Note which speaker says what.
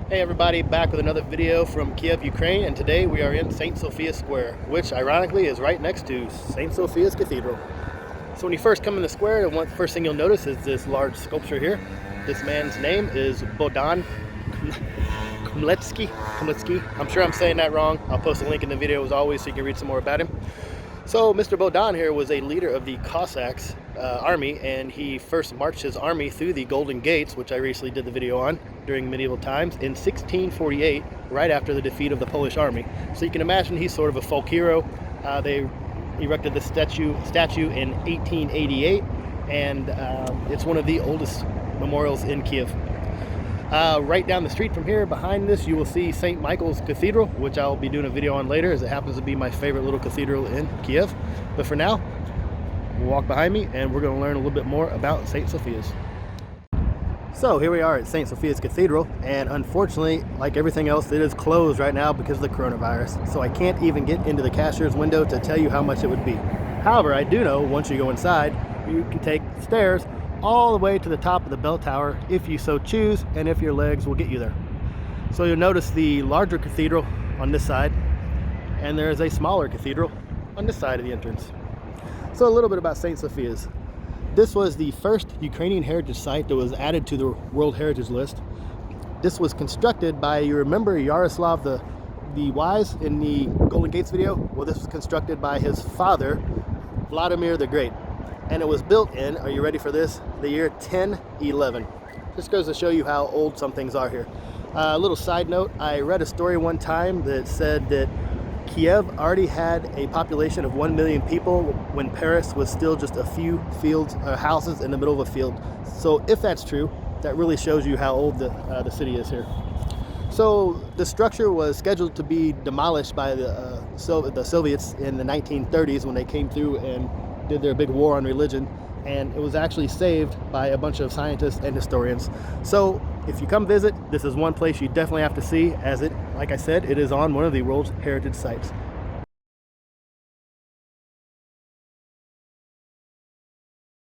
Speaker 1: Hey everybody, back with another video from Kiev, Ukraine, and today we are in St. Sophia Square, which ironically is right next to St. Sophia's Cathedral. So when you first come in the square, the first thing you'll notice is this large sculpture here. This man's name is Bohdan Khmelnytsky. I'm sure I'm saying that wrong. I'll post a link in the video as always so you can read some more about him. So Mr. Bohdan here was a leader of the Cossacks army, and he first marched his army through the Golden Gates, which I recently did the video on, during medieval times in 1648, right after the defeat of the Polish army. So you can imagine he's sort of a folk hero. They erected the statue in 1888, and it's one of the oldest memorials in Kiev. Right down the street from here, behind this, you will see St. Michael's Cathedral, which I'll be doing a video on later, as it happens to be my favorite little cathedral in Kiev. But for now, we'll walk behind me and we're going to learn a little bit more about St. Sophia's. So here we are at St. Sophia's Cathedral, and unfortunately, like everything else, it is closed right now because of the coronavirus. So I can't even get into the cashier's window to tell you how much it would be. However, I do know once you go inside, you can take stairs all the way to the top of the bell tower if you so choose, and if your legs will get you there. So you'll notice the larger cathedral on this side, and there is a smaller cathedral on this side of the entrance. So a little bit about St. Sophia's. This was the first Ukrainian heritage site that was added to the World Heritage List. This was constructed by, you remember Yaroslav the Wise in the Golden Gates video? Well, this was constructed by his father, Vladimir the Great. And it was built in, are you ready for this? The year 1011. This goes to show you how old some things are here. A little side note, I read a story one time that said that Kiev already had a population of 1 million people when Paris was still just a few houses in the middle of a field. So if that's true, that really shows you how old the city is here. So the structure was scheduled to be demolished by the Soviets in the 1930s when they came through and did their big war on religion, and it was actually saved by a bunch of scientists and historians. So if you come visit, this is one place you definitely have to see, as it, like I said, it is on one of the World Heritage Sites.